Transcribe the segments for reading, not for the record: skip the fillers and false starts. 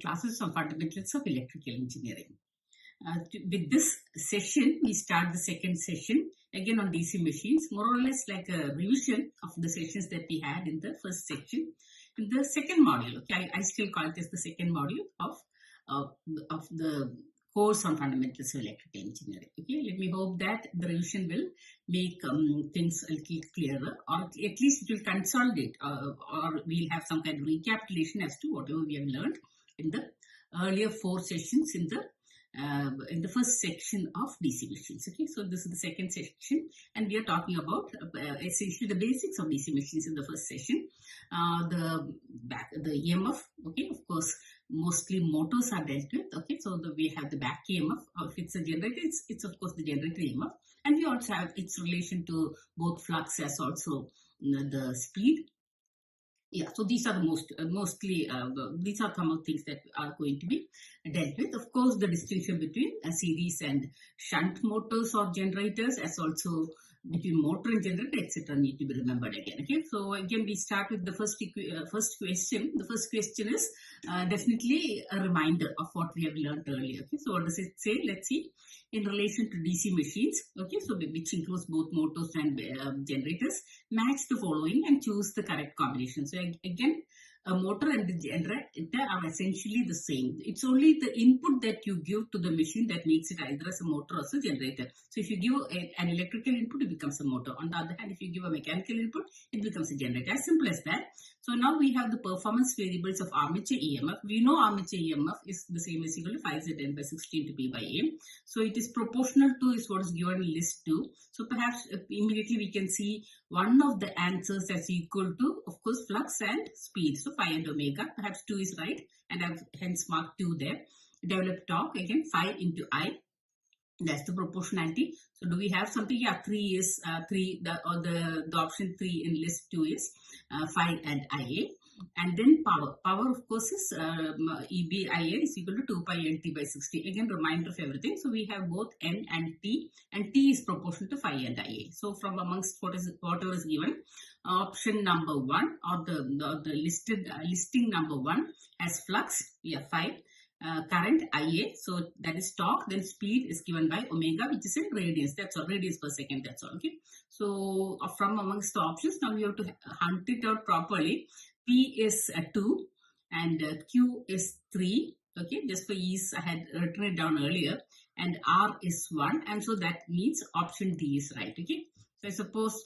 classes on fundamentals of electrical engineering. With this session, we start the second session again on DC machines, more or less like a revision of the sessions that we had in the first section. In the second module, okay, I still call it as the second module of the course on fundamentals of electrical engineering. Okay, let me hope that the revision will make things a little clearer, or at least it will consolidate, or we'll have some kind of recapitulation as to whatever we have learned in the earlier 4 sessions in the first section of DC machines. Okay, so this is the second section, and we are talking about essentially the basics of DC machines in the first session. The EMF, okay, of course, mostly motors are dealt with. Okay, so we have the back EMF. If it's a generator, it's of course the generator EMF, and we also have its relation to both flux as also the speed. Yeah, so these are the these are some of the things that are going to be dealt with. Of course, the distinction between series and shunt motors or generators, as also between motor and generator, etc., need to be remembered again. Okay, so again we start with the first question. The first question is definitely a reminder of what we have learned earlier. Okay, so what does it say? Let's see. In relation to DC machines, okay, so which includes both motors and generators, match the following and choose the correct combination. So again, a motor and the generator are essentially the same. It's only the input that you give to the machine that makes it either as a motor or as a generator. So if you give an electrical input, it becomes a motor. On the other hand, if you give a mechanical input, it becomes a generator. As simple as that. So now we have the performance variables of armature EMF. We know armature EMF is the same as equal to 5Zn by 16 to P by A. So it is proportional to is what is given in list 2. So perhaps immediately we can see one of the answers as equal to, of course, flux and speed. So phi and omega. Perhaps 2 is right, and I've hence marked 2 there. Develop torque again, phi into I. That's the proportionality. So do we have something? Yeah, 3 is 3. The option 3 in list 2 is phi and IA. And then power. Power, of course, is EBIA is equal to 2 pi NT by 60. Again, reminder of everything. So we have both N and T is proportional to phi and IA. So from amongst whatever is given, option number 1 or the listing number 1 has flux, yeah, phi. Current IA, so that is torque, then speed is given by omega, which is in radians. That's all, radians per second, that's all. Okay, so from amongst the options, now we have to hunt it out properly. P is 2 and Q is 3. Okay, just for ease, I had written it down earlier, and R is 1, and so that means option D is right. Okay, so I suppose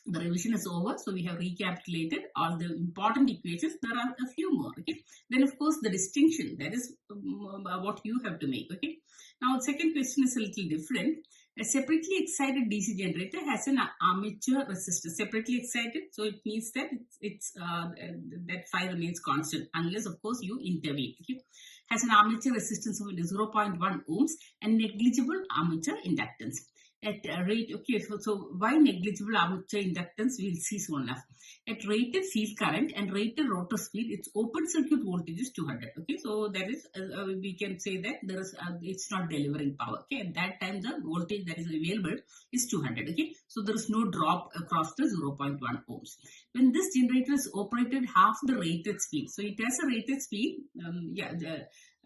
the revision is over, so we have recapitulated all the important equations. There are a few more. Okay, then of course the distinction, that is what you have to make. Okay, now the second question is a little different. A separately excited DC generator has an armature resistance. Separately excited, so it means that that phi remains constant unless of course you intervene. Okay, has an armature resistance of 0.1 ohms and negligible armature inductance. At rate, okay, so why negligible armature inductance, we'll see soon enough. At rated field current and rated rotor speed, its open circuit voltage is 200. Okay, so that is, we can say that there is it's not delivering power. Okay, at that time the voltage that is available is 200. Okay, so there is no drop across the 0.1 ohms. When this generator is operated half the rated speed, so it has a rated speed,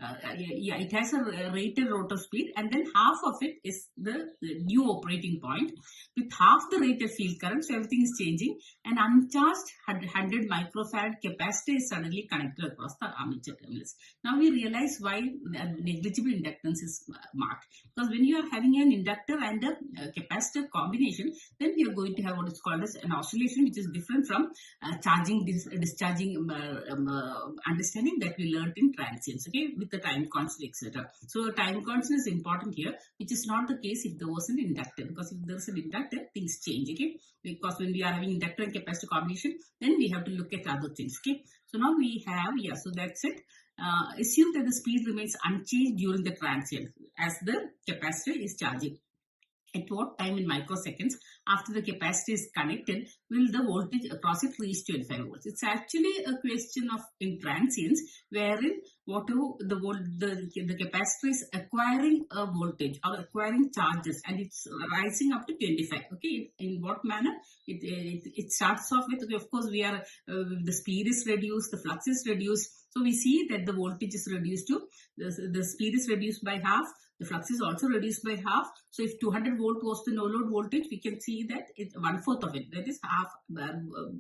it has a rated rotor speed, and then half of it is the new operating point with half the rated field current, so everything is changing. An uncharged 100 microfarad capacitor is suddenly connected across the armature terminals. Now we realize why negligible inductance is marked, because when you are having an inductor and a capacitor combination, then we are going to have what is called as an oscillation, which is different from charging discharging understanding that we learned in transients. Okay, with the time constant, etc. So time constant is important here, which is not the case if there was an inductor, because if there is an inductor, things change. Okay, because when we are having inductor and capacitor combination, then we have to look at other things. Okay, so now we have, yeah, so that's it. Assume that the speed remains unchanged during the transient as the capacitor is charging. At what time in microseconds after the capacitor is connected, will the voltage across it reach 25 volts? It's actually a question of intransience, wherein whatever the capacitor is acquiring a voltage or acquiring charges, and it's rising up to 25. Okay, in what manner? It starts off with, okay, of course, we are the speed is reduced, the flux is reduced, so we see that the voltage is reduced to the speed is reduced by half. The flux is also reduced by half. So if 200 volt was the no load voltage, we can see that it's 1/4 of it. That is half,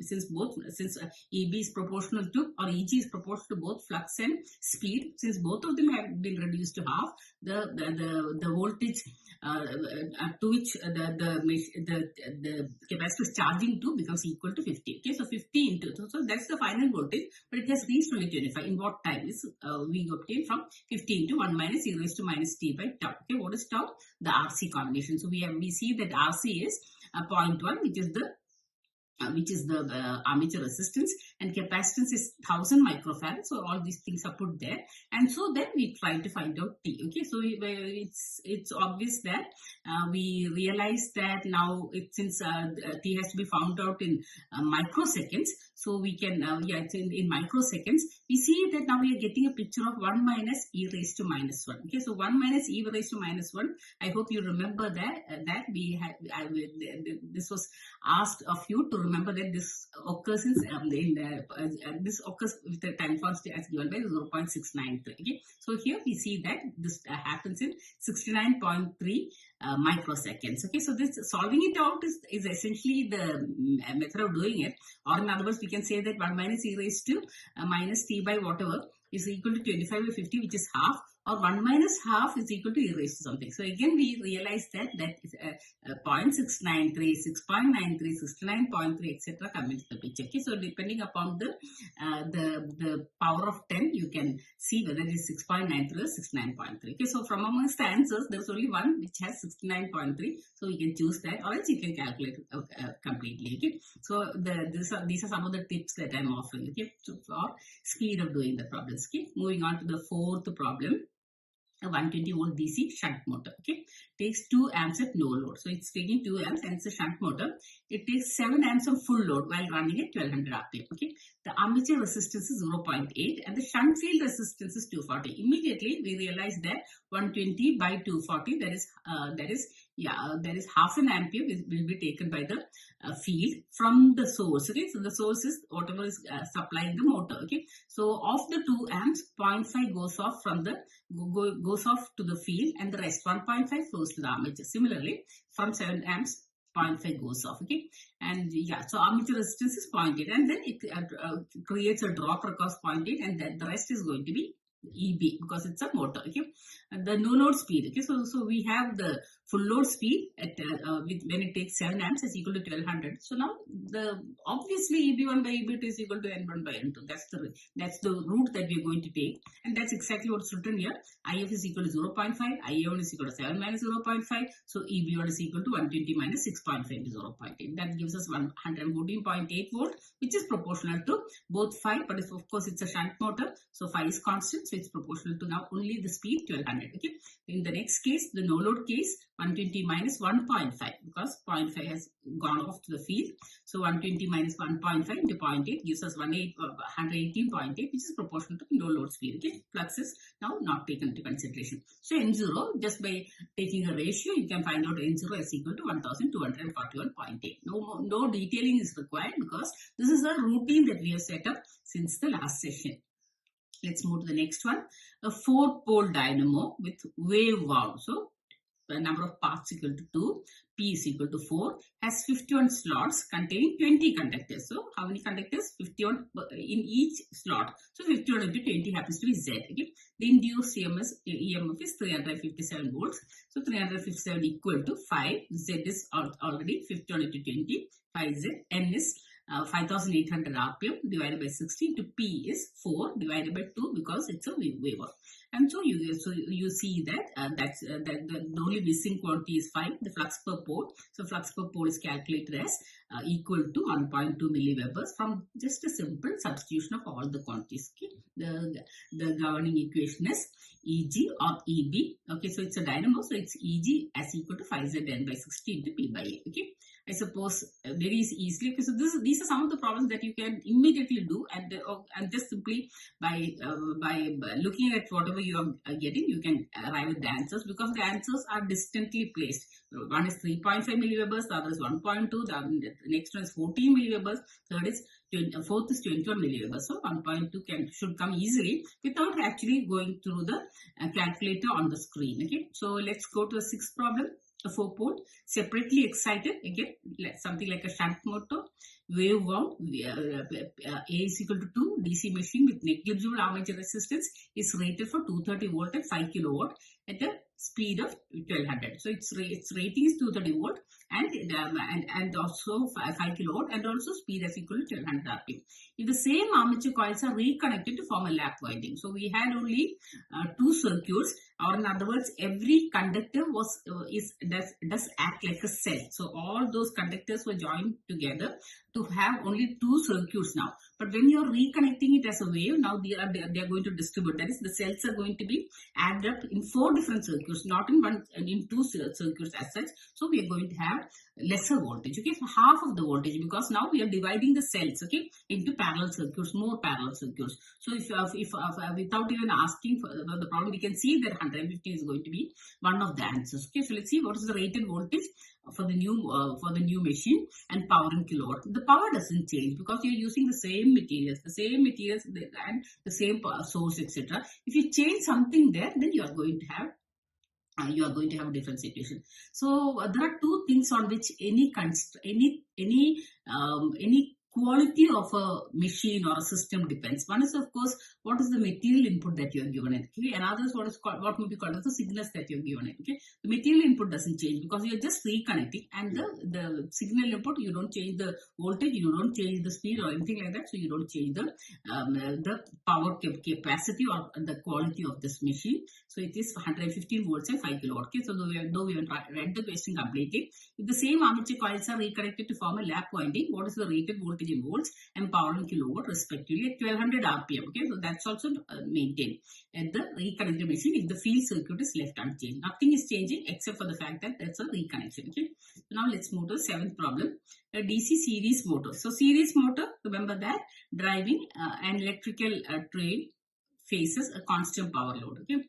since EB is proportional to, or EG is proportional to both flux and speed. Since both of them have been reduced to half, the voltage to which the capacitor is charging to becomes equal to 50. Okay, so 50 into, so that's the final voltage, but it has reached only 25. In what time? Is we obtain from 50 into 1 minus e raised to minus t by tau. Okay, what is tau? The RC combination. So we see that RC is 0.1, which is the armature resistance, and capacitance is 1000 microfarad. So all these things are put there, and so then we try to find out T. Okay, so it's obvious that we realize that now since T has to be found out in microseconds, so we can it's in microseconds. We see that now we are getting a picture of 1 minus e raised to minus 1. Okay, so 1 minus e raised to minus 1. I hope you remember that we had this was asked of you to remember that this occurs this occurs with the time constant as given by 0.693. Okay, so here we see that this happens in 69.3 microseconds. Okay, so this solving it out is essentially the method of doing it, or in other words, we can say that 1 minus e raised to minus t by whatever is equal to 25 by 50, which is half, or 1 minus half is equal to e raised to something. So again, we realize that is 0.693, 6.93, 69.3, etc. come into the picture. Okay, so depending upon the power of 10, you can see whether it is 6.93 or 69.3. Okay, so from amongst the answers, there is only one which has 69.3, so you can choose that, or else you can calculate completely. Okay, so these are some of the tips that I am offering. Okay, so for speed of doing the problems. Okay, moving on to the fourth problem. A 120 volt DC shunt motor. Okay, takes 2 amps at no load. So it's taking 2 amps and it's a shunt motor. It takes 7 amps of full load while running at 1200 RPM. Okay, the armature resistance is 0.8 and the shunt field resistance is 240. Immediately we realize that 120 by 240, that is half an ampere will be taken by the field from the source. Okay, so the source is whatever is supplying the motor. Okay, so of the 2 amps, 0.5 goes off from the goes off to the field, and the rest 1.5 flows to the armature. Similarly, from 7 amps, 0.5 goes off. Okay, and so armature resistance is 0.8, and then it creates a drop across 0.8, and then the rest is going to be EB because it's a motor. Okay, and the no load speed. Okay, so we have the full load speed at when it takes 7 amps is equal to 1200. So now obviously EB1 by EB2 is equal to N1 by N2. That's the route that we are going to take, and that's exactly what's written here. IF is equal to 0.5, IA1 is equal to 7 minus 0.5. So EB1 is equal to 120 minus 6.5 into 0.8. That gives us 114.8 volt, which is proportional to both phi, but of course it's a shunt motor, so phi is constant, so it's proportional to now only the speed 1200. Okay, in the next case, the no load case, 120 minus 1.5, because 0.5 has gone off to the field. So 120 minus 1.5 into 0.8 gives us 118.8, which is proportional to no load speed. Okay, flux is now not taken into consideration. So N0, just by taking a ratio, you can find out N0 is equal to 1241.8. No detailing is required because this is a routine that we have set up since the last session. Let's move to the next one. A 4-pole dynamo with wave wound. So the number of parts equal to 2, P is equal to 4, has 51 slots containing 20 conductors. So how many conductors? 51 in each slot. So 51 into 20 happens to be Z. Okay? The induced EMF is 357 volts. So 357 equal to 5. Z is already 51 into 20. 5Z. N is 5800 RPM divided by 60 into P is 4 divided by 2 because it's a waver. And so you see that the only missing quantity is 5, the flux per pole. So flux per pole is calculated as equal to 1.2 milliwebers from just a simple substitution of all the quantities. Okay? The governing equation is EG or EB. Okay, so it's a dynamo, so it's EG as equal to 5ZN by 60 into P by A. Okay, I suppose very easily. Okay, so these are some of the problems that you can immediately do, and just simply by looking at whatever you are getting, you can arrive at the answers, because the answers are distantly placed. One is 3.5 milliwebers, the other is 1.2, the next one is 14 milliwebers, third is fourth is 21 milliwebers. So 1.2 should come easily without actually going through the calculator on the screen. Okay, so let's go to the sixth problem. A 4-pole separately excited, again something like a shunt motor, wave wound, A is equal to 2, DC machine with negligible armature resistance is rated for 230 volt at 5 kilowatt at a speed of 1200. So its rating is 230 volt and also 5 kilowatt, and also speed is equal to 1200 rpm. If the same armature coils are reconnected to form a lap winding, so we had only 2 circuits, or in other words, every conductor does act like a cell. So all those conductors were joined together to have only 2 circuits now. But when you are reconnecting it as a wave, now they are going to distribute. That is, the cells are going to be added up in 4 different circuits, not in 2 circuits as such. So we are going to have lesser voltage. Okay, so half of the voltage, because now we are dividing the cells, okay, into parallel circuits, more parallel circuits. So if without even asking for the problem, we can see that 150 is going to be one of the answers. Okay, so let's see what is the rated voltage for the new machine and power in kilowatt. The power doesn't change because you are using the same materials and the same source, etc. If you change something there, then you are going to have a different situation. So there are 2 things on which any quality of a machine or a system depends. One is, of course, what is the material input that you are given it. Okay, another is what may be called as the signals that you are given it. Okay, the material input doesn't change because you are just reconnecting, and the signal input, you don't change the voltage, you don't change the speed or anything like that. So you don't change the power capacity or the quality of this machine. So it is 115 volts and 5 kilowatt. Okay, so though we have read the question completely, if the same armature coils are reconnected to form a lap winding, what is the rated voltage in volts and power in kilowatt respectively at 1200 rpm? Okay, so that's also maintained at the reconnected machine if the field circuit is left unchanged. Nothing is changing except for the fact that that's a reconnection. Okay, so now let's move to the 7th problem. A DC series motor. So series motor, remember that driving an electrical train faces a constant power load. Okay,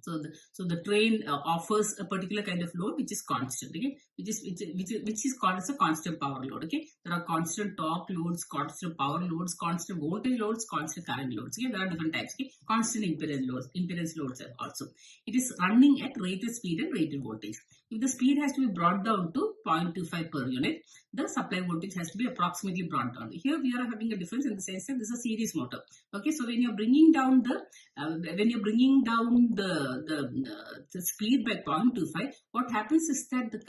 so the train offers a particular kind of load which is constant, okay, which is called as a constant power load. Okay, there are constant torque loads, constant power loads, constant voltage loads, constant current loads. Okay, there are different types. Okay, constant impedance loads also. It is running at rated speed and rated voltage. If the speed has to be brought down to 0.25 per unit, the supply voltage has to be approximately brought down. Here we are having a difference in the sense that this is a series motor. Okay, so when you're bringing down the speed by 0.25, what happens is that the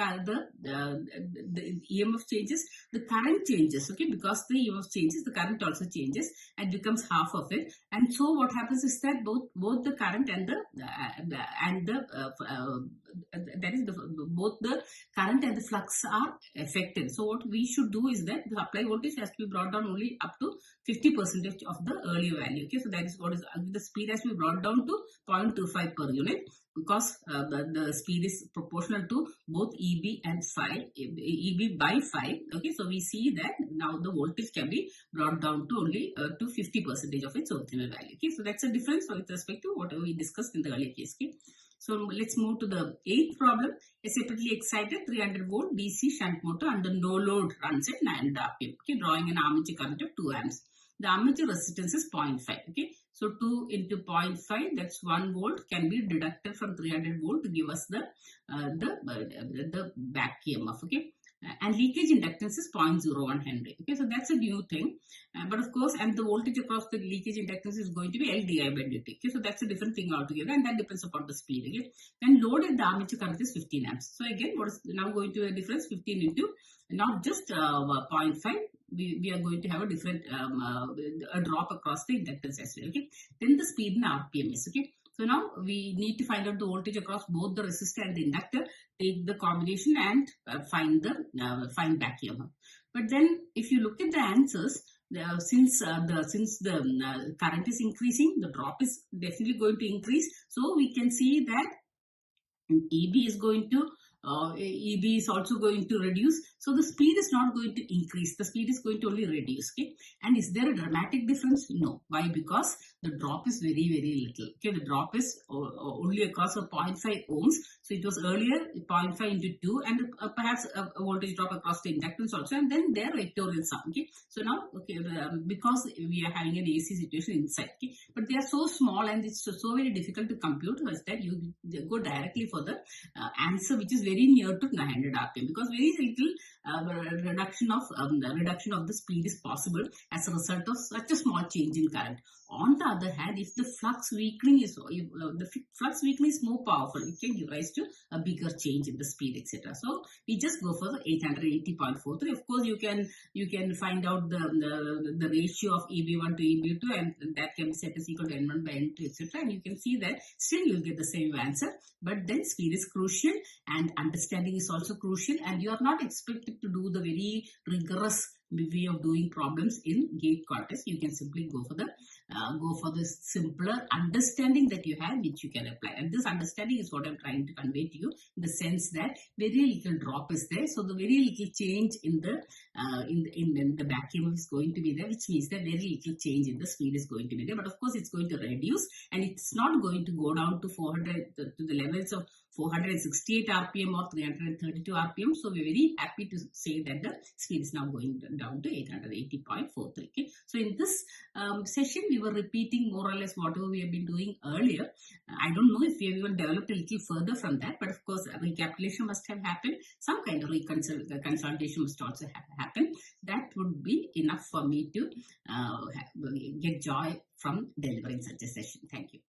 EMF changes, the current changes. Okay, because the EMF changes, the current also changes and becomes half of it. And so what happens is that both the current and both the current and the flux are affected. So what we should do is that the supply voltage has to be brought down only up to 50% of the earlier value. Okay, so that is what is the speed has to be brought down to 0.25 per unit, because the speed is proportional to both EB by 5. Okay, so we see that now the voltage can be brought down to only to 50% of its original value. Okay, so that's a difference with respect to what we discussed in the earlier case. Okay, so let's move to the 8th problem. A separately excited 300 volt DC shunt motor under no load runs at 900 rpm. Okay, drawing an armature current of 2 amps. The armature resistance is 0.5. Okay, so 2 into 0.5, that's 1 volt, can be deducted from 300 volt to give us the back EMF. Okay, and leakage inductance is 0.01 Henry. Okay, so that's a new thing. But of course, and the voltage across the leakage inductance is going to be L di by dt. Okay, so that's a different thing altogether, and that depends upon the speed. Okay, then load at the armature current is 15 amps. So again, what is now going to a difference? 15 into not just 0.5. We are going to have a different a drop across the inductance as well. Okay, then the speed in RPM is. Okay, so now we need to find out the voltage across both the resistor and the inductor, take the combination and find back EMF. But then if you look at the answers, since the current is increasing, the drop is definitely going to increase. So we can see that EB is also going to reduce. So the speed is not going to increase. The speed is going to only reduce. Okay. And is there a dramatic difference? No. Why? Because the drop is very, very little. Okay. The drop is only across a 0.5 ohms. So it was earlier 0.5 into 2 and perhaps a voltage drop across the inductance also, and then their vectorial sum. Okay. So now, okay, because we are having an AC situation inside, okay, but they are so small and it's so very difficult to compute, such that you go directly for the answer which is very near to 900 rpm, because very little reduction of the speed is possible as a result of such a small change in current. On the other hand, if the flux weakening is more powerful, it can give rise to a bigger change in the speed, etc. So we just go for the 880.43. Of course, you can find out the ratio of EB1 to EB2, and that can be set as equal to N1 by N2, etc. And you can see that still you'll get the same answer. But then speed is crucial and understanding is also crucial, and you are not expected to do the very rigorous way of doing problems in gate context. You can simply go for the simpler understanding that you have, which you can apply. And this understanding is what I'm trying to convey to you, in the sense that very little drop is there. So the very little change in the back EMF is going to be there, which means that very little change in the speed is going to be there. But of course, it's going to reduce, and it's not going to go down to 400 to the levels of 468 rpm or 332 rpm. So we're very happy to say that the speed is now going down to 880.43. Okay. So in this session, we were repeating more or less whatever we have been doing earlier. I don't know if we have even developed a little further from that, but of course, recapitulation must have happened. Some kind of consolidation must also have happened. That would be enough for me to get joy from delivering such a session. Thank you.